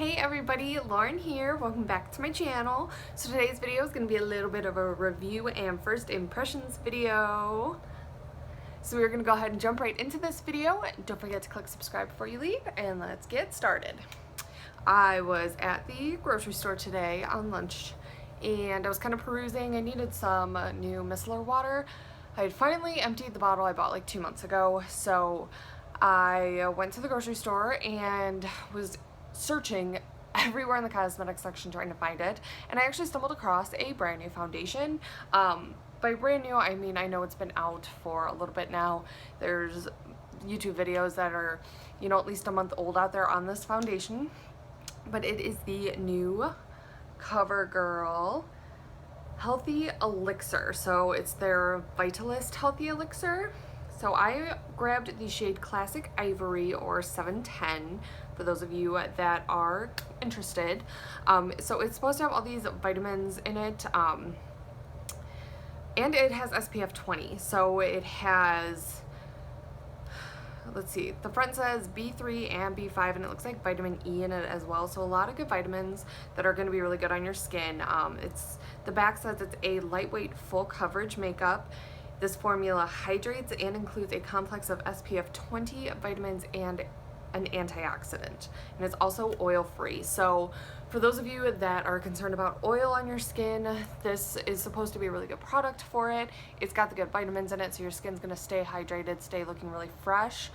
Hey everybody, Lauren here. Welcome back to my channel. So today's video is going to be a little bit of a review and first impressions video. So we're going to go ahead and jump right into this video. Don't forget to click subscribe before you leave, and let's get started. I was at the grocery store today on lunch and I was kind of perusing. I needed some new micellar water. I had finally emptied the bottle I bought like 2 months ago, so I went to the grocery store and was searching everywhere in the cosmetics section trying to find it, and I actually stumbled across a brand new foundation. By brand new, I mean I know it's been out for a little bit now. There's YouTube videos that are, at least a month old out there on this foundation, but it is the new Covergirl Healthy Elixir. So it's their Vitalist Healthy Elixir. So I grabbed the shade Classic Ivory, or 710, for those of you that are interested. So it's supposed to have all these vitamins in it, and it has SPF 20. So it has, let's see, the front says B3 and B5, and it looks like vitamin E in it as well. So a lot of good vitamins that are going to be really good on your skin. The back says it's a lightweight, full coverage makeup. This formula hydrates and includes a complex of SPF 20 vitamins and an antioxidant, and it's also oil-free. So for those of you that are concerned about oil on your skin, this is supposed to be a really good product for it. It's got the good vitamins in it, so your skin's gonna stay hydrated, stay looking really fresh.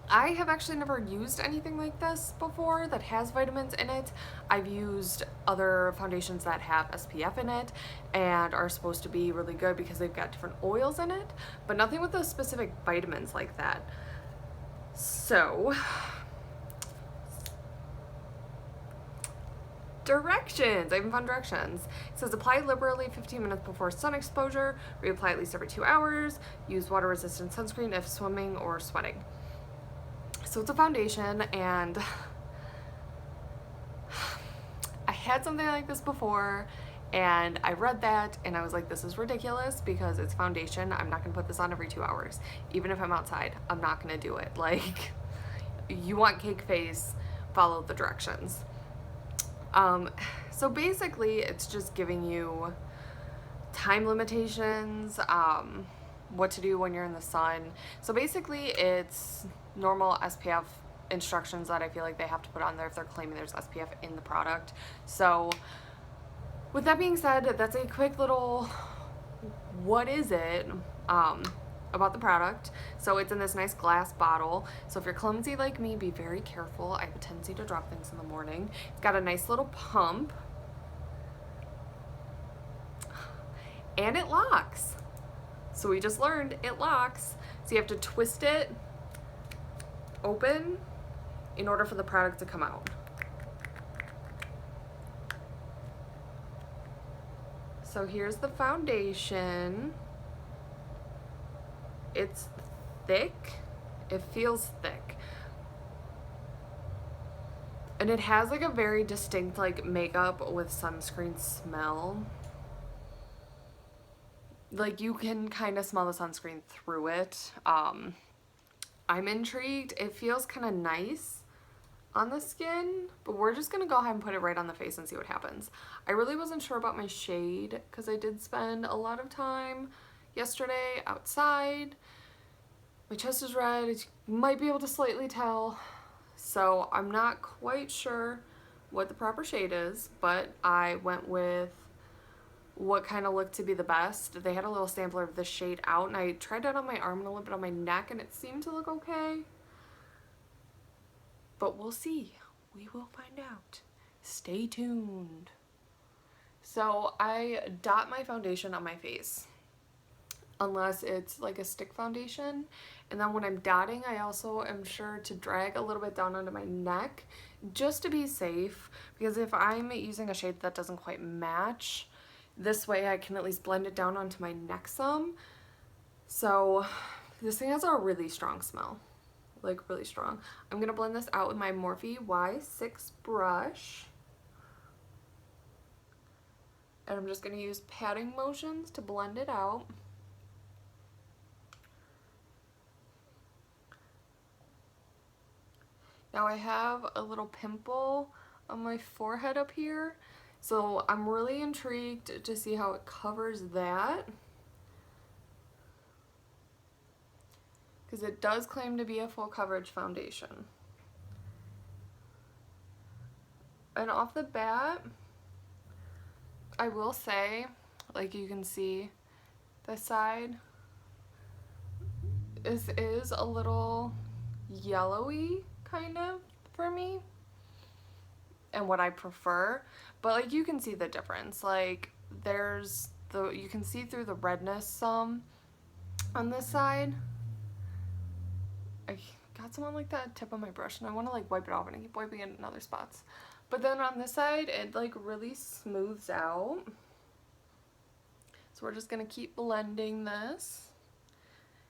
I have actually never used anything like this before that has vitamins in it. I've used other foundations that have SPF in it and are supposed to be really good because they've got different oils in it, but nothing with those specific vitamins like that. So, directions. I even found directions. It says apply liberally 15 minutes before sun exposure, reapply at least every 2 hours, use water resistant sunscreen if swimming or sweating. So it's a foundation, and I had something like this before, and I read that and I was like, this is ridiculous because it's foundation. I'm not gonna put this on every 2 hours. Even if I'm outside, I'm not gonna do it. Like, you want cake face, follow the directions. So basically it's just giving you time limitations, what to do when you're in the sun. So basically it's normal SPF instructions that I feel like they have to put on there if they're claiming there's SPF in the product. So with that being said, that's a quick little what is it about the product. So it's in this nice glass bottle. So if you're clumsy like me, be very careful. I have a tendency to drop things in the morning. It's got a nice little pump, and it locks. So we just learned it locks. So you have to twist it open in order for the product to come out. So here's the foundation. It's thick. It feels thick. And it has like a very distinct like makeup with sunscreen smell. Like you can kind of smell the sunscreen through it. I'm intrigued. It feels kind of nice on the skin, but we're just gonna go ahead and put it right on the face and see what happens. I really wasn't sure about my shade because I did spend a lot of time yesterday outside. My chest is red. You might be able to slightly tell. So I'm not quite sure what the proper shade is, but I went with what kind of looked to be the best. They had a little sampler of this shade out, and I tried it on my arm and a little bit on my neck, and it seemed to look okay. But we'll see. We will find out. Stay tuned. So I dot my foundation on my face, unless it's like a stick foundation. And then when I'm dotting, I also am sure to drag a little bit down onto my neck just to be safe, because if I'm using a shade that doesn't quite match, this way I can at least blend it down onto my neck some. So this thing has a really strong smell, like really strong. I'm gonna blend this out with my Morphe Y6 brush, and I'm just gonna use patting motions to blend it out. Now I have a little pimple on my forehead up here, so I'm really intrigued to see how it covers that, because it does claim to be a full coverage foundation. And off the bat, I will say, like you can see this side, this is a little yellowy kind of for me and what I prefer, but like you can see the difference. Like you can see through the redness some on this side. I got some on like that tip of my brush and I want to like wipe it off and I keep wiping it in other spots. But then on this side it like really smooths out. So we're just gonna keep blending this.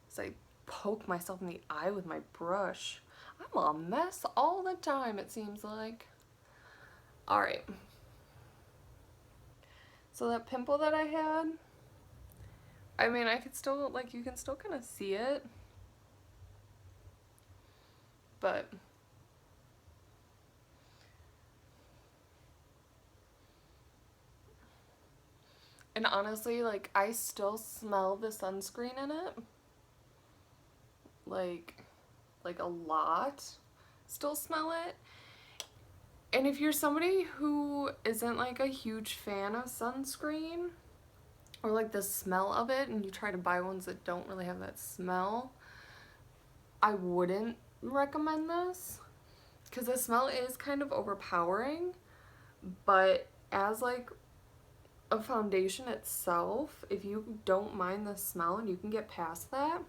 So I poke myself in the eye with my brush. I'm a mess all the time, it seems like. Alright. So that pimple that I had, I mean, I could still, like, you can still kind of see it. But and honestly, like, I still smell the sunscreen in it. Like a lot. Still smell it. And if you're somebody who isn't like a huge fan of sunscreen or like the smell of it and you try to buy ones that don't really have that smell, I wouldn't recommend this because the smell is kind of overpowering. But as like a foundation itself, if you don't mind the smell and you can get past that,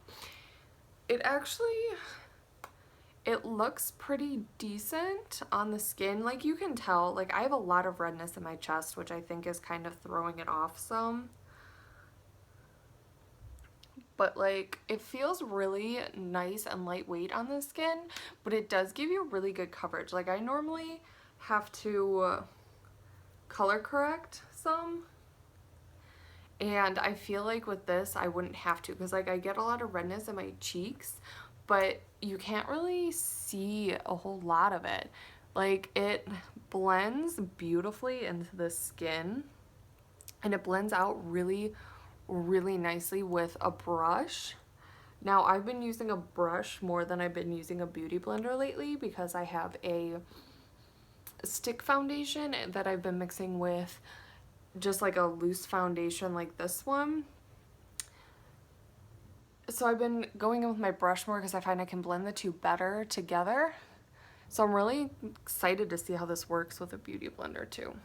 it looks pretty decent on the skin. Like you can tell, like I have a lot of redness in my chest, which I think is kind of throwing it off some. But like it feels really nice and lightweight on the skin, but it does give you really good coverage. Like I normally have to color correct some, and I feel like with this I wouldn't have to, because like I get a lot of redness in my cheeks, but you can't really see a whole lot of it. Like it blends beautifully into the skin and it blends out really nicely with a brush. Now I've been using a brush more than I've been using a beauty blender lately because I have a stick foundation that I've been mixing with just like a loose foundation like this one. So I've been going in with my brush more because I find I can blend the two better together. So I'm really excited to see how this works with a beauty blender too.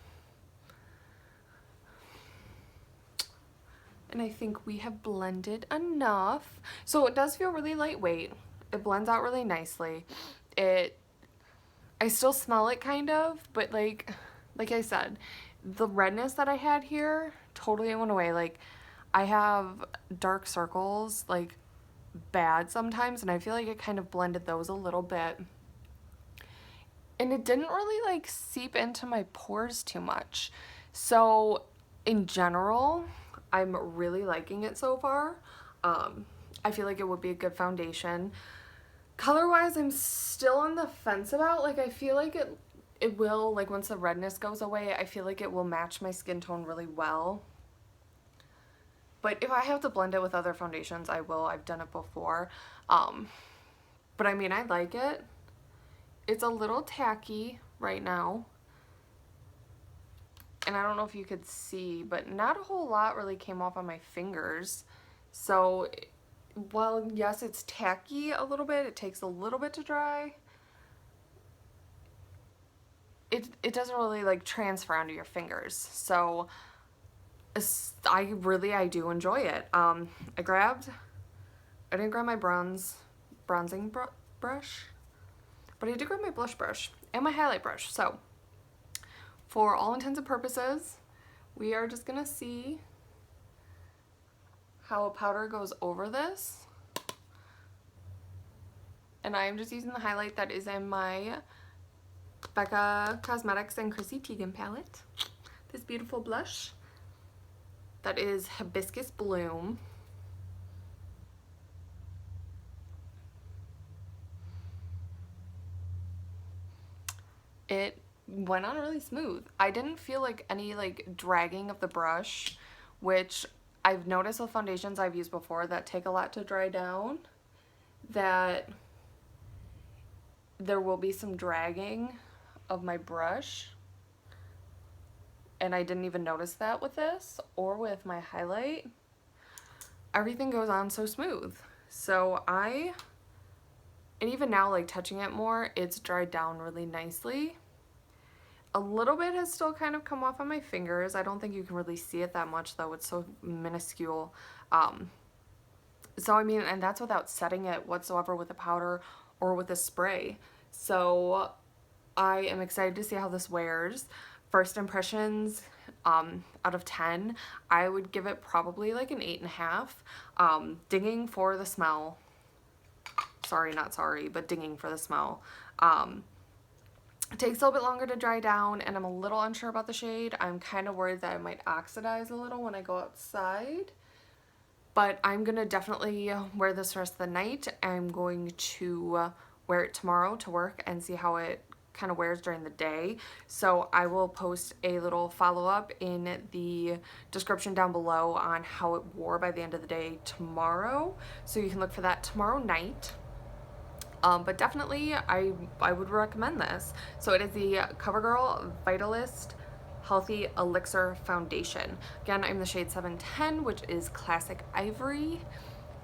And I think we have blended enough. So it does feel really lightweight. It blends out really nicely. I still smell it kind of, but like I said, the redness that I had here totally went away. Like I have dark circles like bad sometimes, and I feel like it kind of blended those a little bit. And it didn't really like seep into my pores too much. So in general, I'm really liking it so far. I feel like it would be a good foundation. Color-wise, I'm still on the fence about. Like I feel like it will, like once the redness goes away, I feel like it will match my skin tone really well. But if I have to blend it with other foundations, I will. I've done it before. But I mean, I like it. It's a little tacky right now. And I don't know if you could see, but not a whole lot really came off on my fingers. So, while yes, it's tacky a little bit, it takes a little bit to dry. It doesn't really like transfer onto your fingers. So, I do enjoy it. I didn't grab my bronzing brush, but I did grab my blush brush and my highlight brush. So for all intents and purposes, we are just gonna see how a powder goes over this. And I am just using the highlight that is in my Becca Cosmetics and Chrissy Teigen palette. This beautiful blush. That is Hibiscus Bloom. it went on really smooth. I didn't feel like any like dragging of the brush, which I've noticed with foundations I've used before that take a lot to dry down, that there will be some dragging of my brush, and I didn't even notice that with this or with my highlight. Everything goes on so smooth. So and even now, like touching it more, it's dried down really nicely. A little bit has still kind of come off on my fingers. I don't think you can really see it that much though, it's so minuscule. So I mean, and that's without setting it whatsoever with a powder or with a spray. So I am excited to see how this wears. First impressions, out of 10, I would give it probably like an 8.5. Dinging for the smell. Sorry, not sorry, but dinging for the smell. It takes a little bit longer to dry down, and I'm a little unsure about the shade. I'm kind of worried that it might oxidize a little when I go outside. But I'm going to definitely wear this the rest of the night. I'm going to wear it tomorrow to work and see how it kind of wears during the day. So I will post a little follow-up in the description down below on how it wore by the end of the day tomorrow. So you can look for that tomorrow night. But definitely I would recommend this. So it is the Covergirl Vitalist Healthy Elixir Foundation. Again, I'm the shade 710, which is Classic Ivory.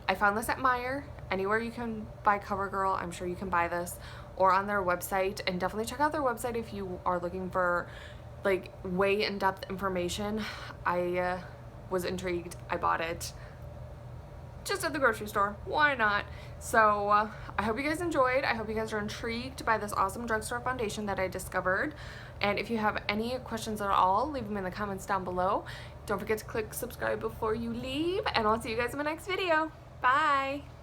I found this at Meijer. Anywhere you can buy Covergirl, I'm sure you can buy this, or on their website. And definitely check out their website if you are looking for like way in-depth information. I was intrigued. I bought it just at the grocery store. Why not? So I hope you guys enjoyed. I hope you guys are intrigued by this awesome drugstore foundation that I discovered. And if you have any questions at all, leave them in the comments down below. Don't forget to click subscribe before you leave, and I'll see you guys in my next video. Bye!